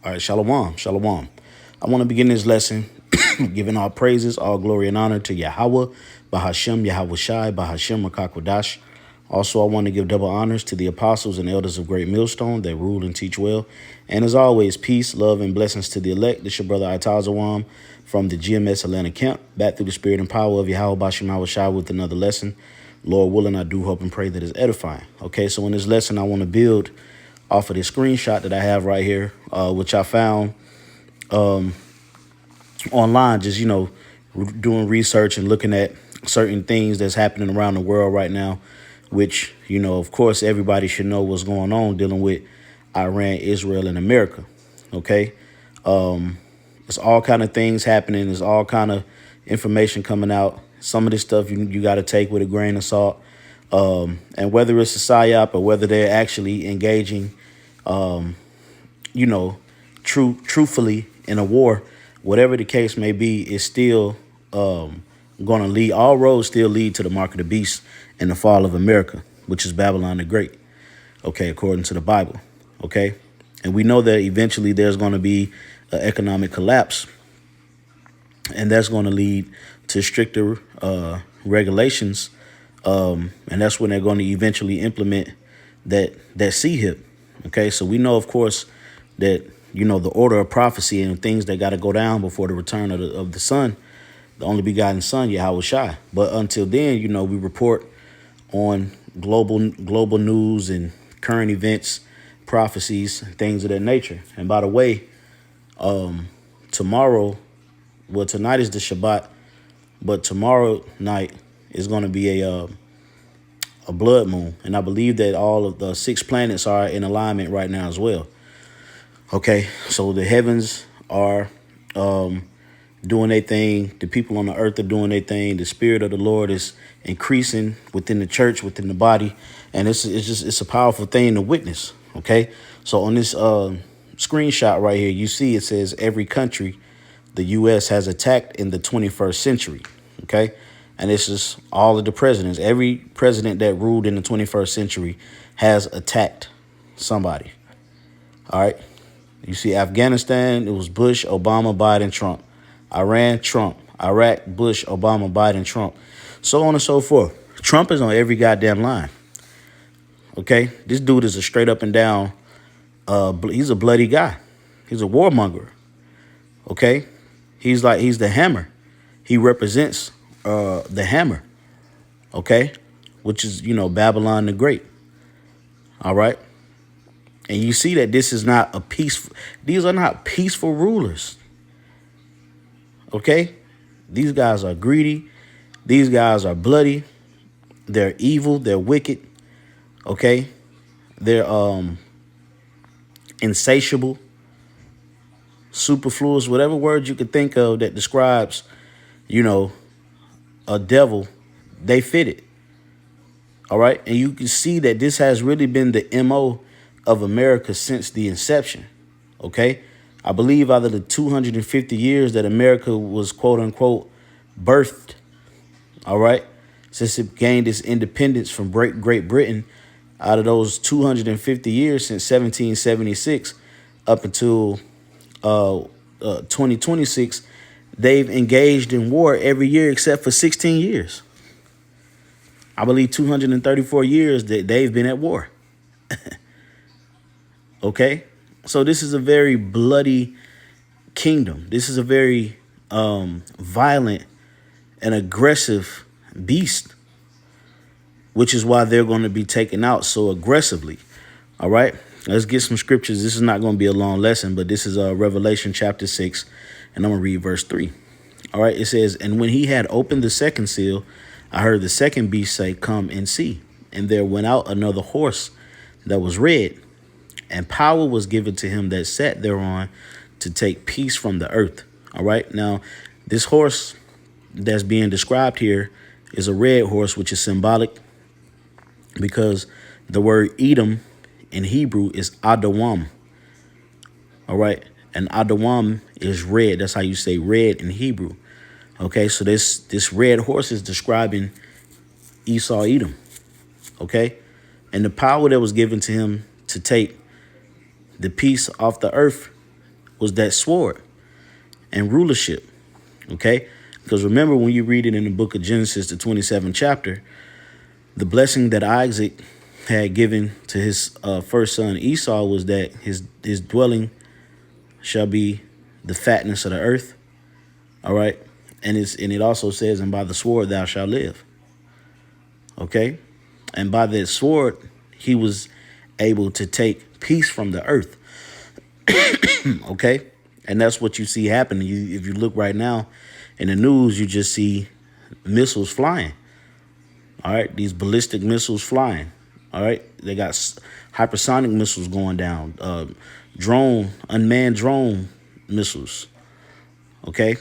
All right, shalom, shalom. I want to begin this lesson giving all praises, all glory and honor to Yahweh, Bahashem, Yahweh Shai, Bahashem, Makakwadash. Also, I want to give double honors to the apostles and elders of Great Millstone that rule and teach well. And as always, peace, love, and blessings to the elect. This your brother Itazawam from the GMS Atlanta camp, back through the spirit and power of Yahweh, Bahashem, Yahweh Shai with another lesson. Lord willing, I do hope and pray that it's edifying. Okay, so in this lesson, I want to build off of this screenshot that I have right here, which I found online, just, doing research and looking at certain things that's happening around the world right now, which, of course, everybody should know what's going on dealing with Iran, Israel, and America. OK, it's all kind of things happening. There's all kind of information coming out. Some of this stuff you got to take with a grain of salt. And whether it's a psyop or whether they're actually engaging, truthfully in a war, whatever the case may be, is still going to lead. All roads still lead to the mark of the beast and the fall of America, which is Babylon the Great. OK, according to the Bible. OK, and we know that eventually there's going to be an economic collapse, and that's going to lead to stricter regulations. And that's when they're going to eventually implement that CHIP. OK, so we know, of course, that, the order of prophecy and things that got to go down before the return of the Son, the only begotten Son, Yahweh Shai. But until then, we report on global news and current events, prophecies, things of that nature. And by the way, tonight is the Shabbat, but tomorrow night is going to be a blood moon. And I believe that all of the 6 planets are in alignment right now as well. OK, so the heavens are doing their thing. The people on the earth are doing their thing. The spirit of the Lord is increasing within the church, within the body. And it's a powerful thing to witness. OK, so on this screenshot right here, you see it says every country the U.S. has attacked in the 21st century. OK, and this is all of the presidents. Every president that ruled in the 21st century has attacked somebody. All right. You see Afghanistan, it was Bush, Obama, Biden, Trump. Iran, Trump. Iraq, Bush, Obama, Biden, Trump. So on and so forth. Trump is on every goddamn line. OK, this dude is a straight up and down. He's a bloody guy. He's a warmonger. OK, he's the hammer. He represents the hammer. OK, which is, Babylon the Great. All right. And you see that this is not a peaceful. These are not peaceful rulers. OK, these guys are greedy. These guys are bloody. They're evil. They're wicked. OK, they're insatiable, superfluous, whatever word you could think of that describes, a devil, they fit it. All right. And you can see that this has really been the MO of America since the inception. OK, I believe out of the 250 years that America was, quote unquote, birthed. All right. Since it gained its independence from Great Britain, out of those 250 years since 1776 up until 2026, they've engaged in war every year except for 16 years. I believe 234 years that they've been at war. OK, so this is a very bloody kingdom. This is a very violent and aggressive beast, which is why they're going to be taken out so aggressively. All right, let's get some scriptures. This is not going to be a long lesson, but this is Revelation chapter 6, and I'm going to read verse 3. All right, it says, and when he had opened the second seal, I heard the second beast say, come and see. And there went out another horse that was red, and power was given to him that sat thereon to take peace from the earth. All right. Now, this horse that's being described here is a red horse, which is symbolic because the word Edom in Hebrew is Adawam. All right. And Adawam is red. That's how you say red in Hebrew. OK, so this red horse is describing Esau, Edom. OK, and the power that was given to him to take the peace off the earth was that sword and rulership. Okay? Because remember, when you read it in the book of Genesis, the 27th chapter, the blessing that Isaac had given to his first son Esau was that his dwelling shall be the fatness of the earth. All right. And it also says, and by the sword thou shalt live. Okay. And by that sword, he was able to take peace from the earth. Okay. And that's what you see happening. If you look right now in the news, you just see missiles flying. All right. These ballistic missiles flying. All right. They got hypersonic missiles going down. Unmanned drone missiles. Okay.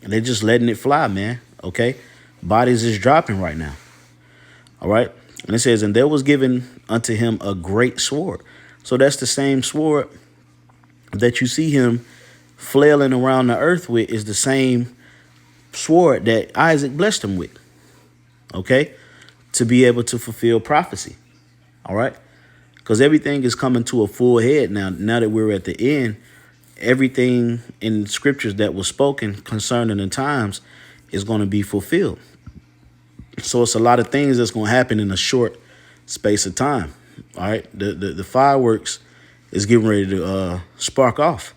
And they're just letting it fly, man. Okay. Bodies is dropping right now. All right. And it says, and there was given unto him a great sword. So that's the same sword that you see him flailing around the earth with, is the same sword that Isaac blessed him with. Okay. To be able to fulfill prophecy. All right. Because everything is coming to a full head now. Now that we're at the end, everything in scriptures that was spoken concerning the times is going to be fulfilled. So it's a lot of things that's going to happen in a short space of time. All right. The fireworks is getting ready to spark off.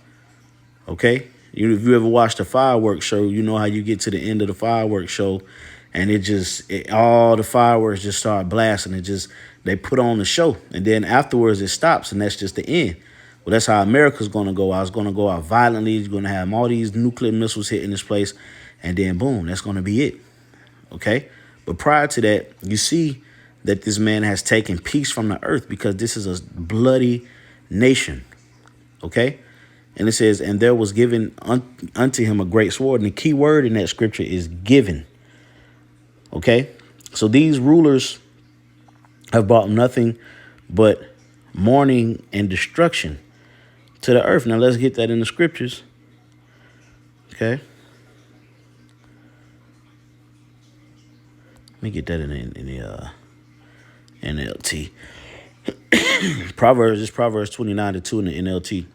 OK, if you ever watched a fireworks show, you know how you get to the end of the fireworks show and all the fireworks just start blasting. They put on the show, and then afterwards it stops, and that's just the end. Well, that's how America's going to go out. It's going to go out violently. It's going to have all these nuclear missiles hitting this place, and then boom, that's going to be it. Okay. But prior to that, you see that this man has taken peace from the earth, because this is a bloody nation. Okay. And it says, and there was given unto him a great sword. And the key word in that scripture is given. Okay. So these rulers have brought nothing but mourning and destruction to the earth. Now let's get that in the scriptures. Okay. Let me get that in the NLT. Proverbs 29:2 in the NLT.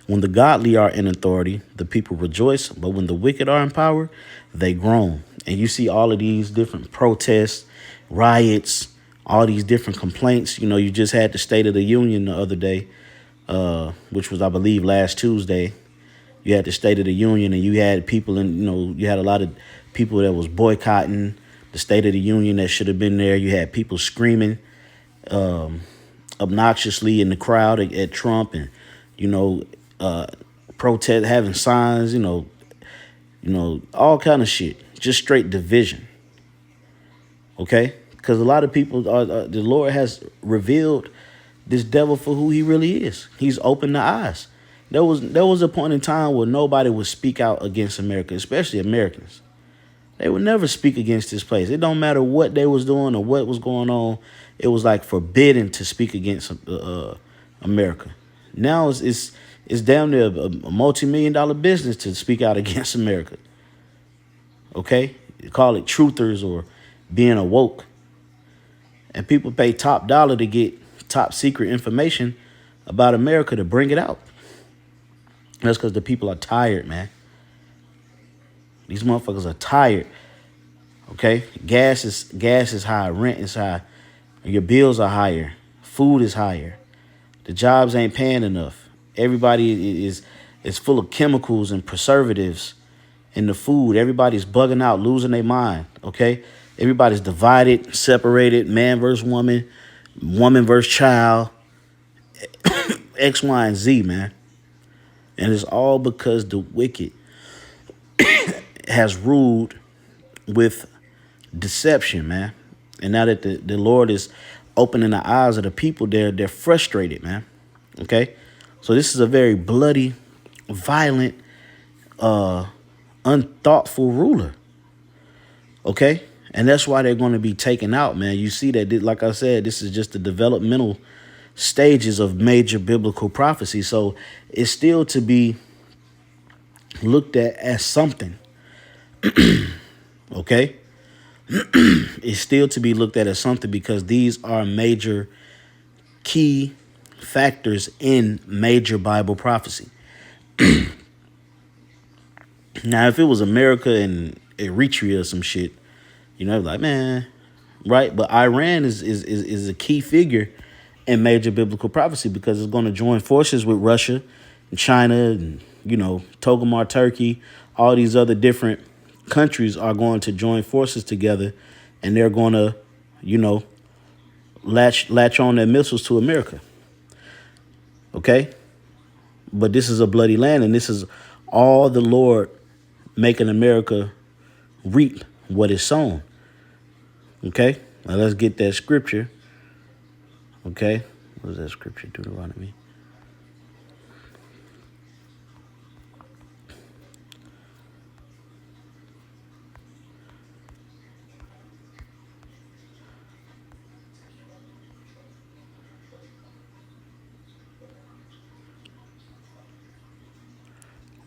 When the godly are in authority, the people rejoice, but when the wicked are in power, they groan. And you see all of these different protests, riots, all these different complaints. You know, you just had the State of the Union the other day, which was, I believe, last Tuesday. You had the State of the Union, and you had people you had a lot of people that was boycotting the State of the Union that should have been there. You had people screaming obnoxiously in the crowd at Trump, and, protest, having signs, all kind of shit, just straight division. Okay. Because a lot of people the Lord has revealed this devil for who he really is. He's opened the eyes. There was a point in time where nobody would speak out against America, especially Americans. They would never speak against this place. It don't matter what they was doing or what was going on. It was like forbidden to speak against America. Now it's damn near a multi-million-dollar business to speak out against America. Okay? You call it truthers or being awoke. And people pay top dollar to get top secret information about America to bring it out. That's because the people are tired, man. These motherfuckers are tired. Okay? Gas is high. Rent is high. Your bills are higher. Food is higher. The jobs ain't paying enough. Everybody is full of chemicals and preservatives in the food. Everybody's bugging out, losing their mind. Okay? Everybody's divided, separated, man versus woman, woman versus child, X, Y, and Z, man. And it's all because the wicked has ruled with deception, man. And now that the Lord is opening the eyes of the people, they're frustrated, man. Okay? So this is a very bloody, violent, unthoughtful ruler. Okay? And that's why they're going to be taken out, man. You see that, like I said, this is just the developmental stages of major biblical prophecy. So it's still to be looked at as something. Okay? It's still to be looked at as something, because these are major key factors in major Bible prophecy. Now, if it was America and Eritrea or some shit, like, man, right? But Iran is a key figure in major biblical prophecy because it's going to join forces with Russia and China and, Togomar, Turkey, all these other different countries are going to join forces together, and they're going to, latch on their missiles to America. Okay? But this is a bloody land, and this is all the Lord making America reap what is sown. Okay? Now let's get that scripture. Okay? What is that scripture? Deuteronomy.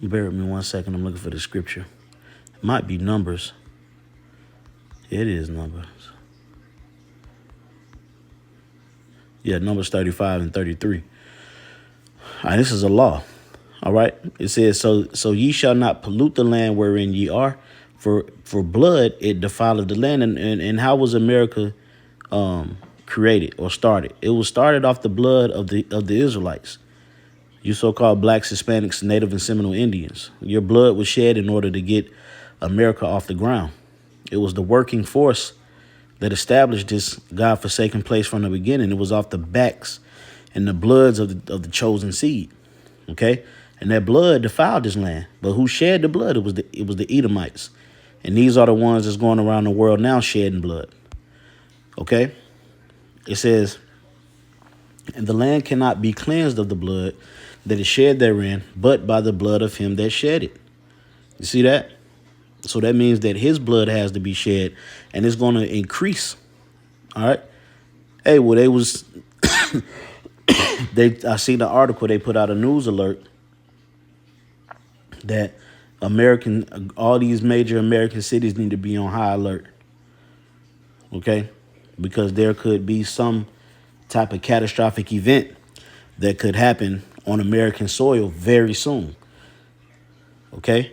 Bear with me 1 second. I'm looking for the scripture. It might be Numbers. It is Numbers. Yeah, Numbers 35 and 33. All right, this is a law. All right. It says, so ye shall not pollute the land wherein ye are, for blood it defileth the land. And how was America created or started? It was started off the blood of the Israelites. You so-called blacks, Hispanics, Native and Seminole Indians. Your blood was shed in order to get America off the ground. It was the working force that established this God-forsaken place from the beginning. It was off the backs and the bloods of the chosen seed. Okay? And that blood defiled this land. But who shed the blood? It was the Edomites. And these are the ones that's going around the world now shedding blood. Okay? It says, and the land cannot be cleansed of the blood that is shed therein, but by the blood of him that shed it. You see that? So that means that his blood has to be shed, and it's going to increase. All right. Hey, well, I seen the article, they put out a news alert that all these major American cities need to be on high alert. Okay. Because there could be some type of catastrophic event that could happen on American soil very soon. Okay?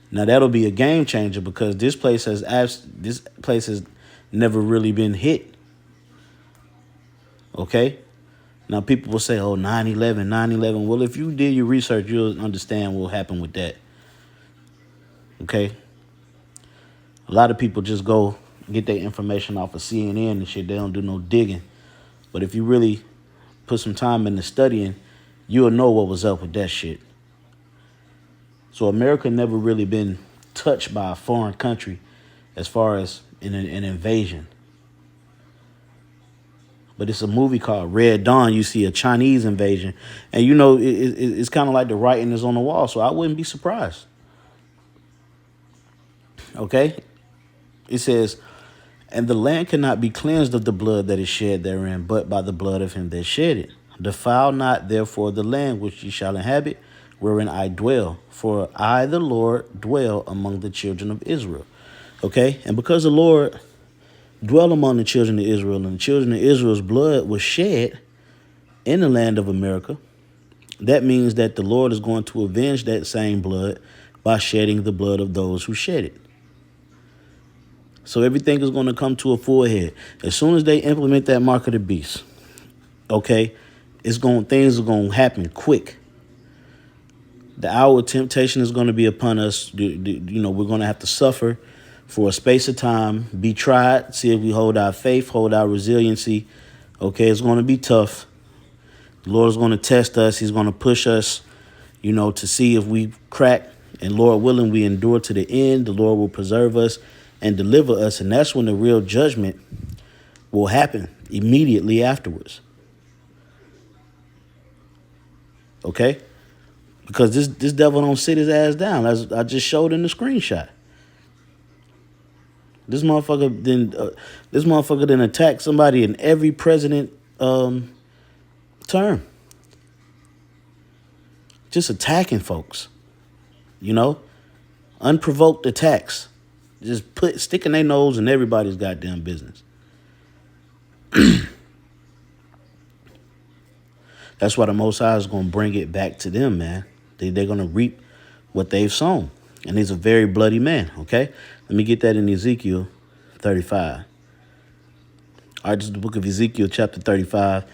Now that'll be a game changer because this place has never really been hit. Okay? Now people will say, oh, 9/11, 9/11. Well, if you did your research, you'll understand what happened with that. Okay? A lot of people just go get their information off of CNN and shit. They don't do no digging. But if you really put some time into studying, you'll know what was up with that shit. So America never really been touched by a foreign country as far as an invasion. But it's a movie called Red Dawn. You see a Chinese invasion. And it's kind of like the writing is on the wall. So I wouldn't be surprised. Okay? It says, and the land cannot be cleansed of the blood that is shed therein, but by the blood of him that shed it. Defile not therefore the land which ye shall inhabit, wherein I dwell. For I, the Lord, dwell among the children of Israel. Okay? And because the Lord dwell among the children of Israel, and the children of Israel's blood was shed in the land of America, that means that the Lord is going to avenge that same blood by shedding the blood of those who shed it. So everything is going to come to a full head. As soon as they implement that mark of the beast, okay, things are going to happen quick. The hour of temptation is going to be upon us. We're going to have to suffer for a space of time, be tried, see if we hold our faith, hold our resiliency. Okay, it's going to be tough. The Lord is going to test us. He's going to push us, to see if we crack. And Lord willing, we endure to the end. The Lord will preserve us and deliver us. And that's when the real judgment will happen immediately afterwards. Okay? Because this devil don't sit his ass down, as I just showed in the screenshot. This motherfucker didn't attack somebody in every president term. Just attacking folks. Unprovoked attacks. Just sticking their nose in everybody's goddamn business. That's why the Most High is going to bring it back to them, man. They're going to reap what they've sown. And he's a very bloody man, okay? Let me get that in Ezekiel 35. All right, this is the book of Ezekiel, chapter 35,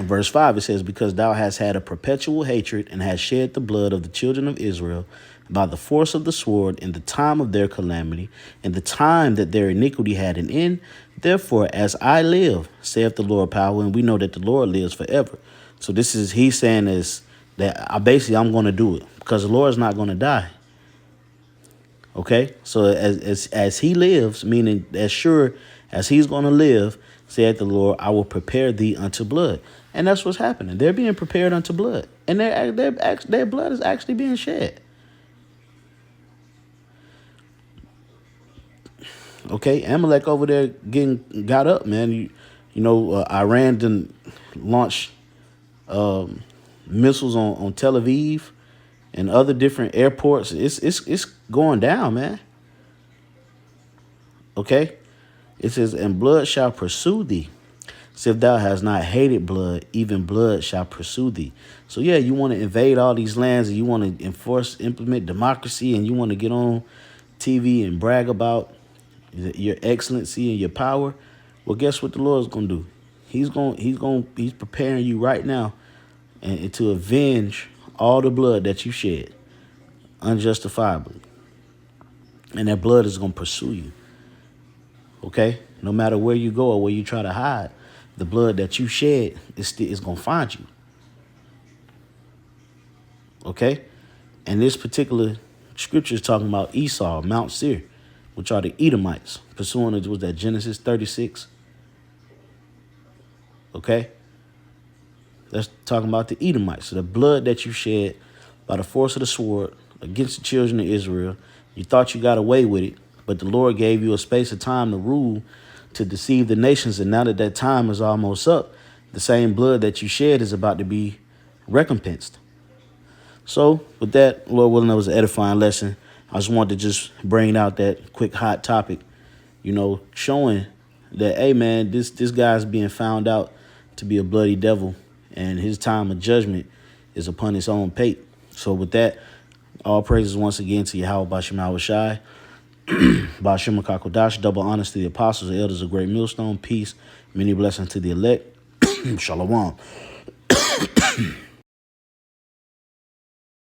verse 5. It says, because thou hast had a perpetual hatred and hast shed the blood of the children of Israel by the force of the sword in the time of their calamity, in the time that their iniquity had an end. Therefore, as I live, saith the Lord power, and we know that the Lord lives forever. So this is, he's saying is that I'm going to do it because the Lord's not going to die. Okay, so as he lives, meaning as sure as he's going to live, saith the Lord, I will prepare thee unto blood. And that's what's happening. They're being prepared unto blood, and their blood is actually being shed. Okay, Amalek over there got up, man. You know, Iran didn't launch missiles on Tel Aviv and other different airports. It's going down, man. Okay, it says, and blood shall pursue thee. So if thou hast not hated blood, even blood shall pursue thee. So yeah, you want to invade all these lands, and you want to implement democracy, and you want to get on TV and brag about your excellency and your power. Well, guess what the Lord's gonna do? He's preparing you right now and to avenge all the blood that you shed unjustifiably, and that blood is gonna pursue you. Okay, no matter where you go or where you try to hide, the blood that you shed is gonna find you. Okay, and this particular scripture is talking about Esau, Mount Seir, which are the Edomites, pursuing it was that Genesis 36. Okay, that's talking about the Edomites. So the blood that you shed by the force of the sword against the children of Israel, you thought you got away with it, but the Lord gave you a space of time to rule, to deceive the nations. And now that that time is almost up, the same blood that you shed is about to be recompensed. So with that, Lord willing, that was an edifying lesson. I just wanted to just bring out that quick hot topic, you know, showing that, hey, man, this guy's being found out to be a bloody devil, and his time of judgment is upon his own pate. So with that, all praises once again to Yahweh Bashem Shai, Bashem Kakodash, double honors to the apostles, the elders of Great Millstone, peace, many blessings to the elect. Shalom.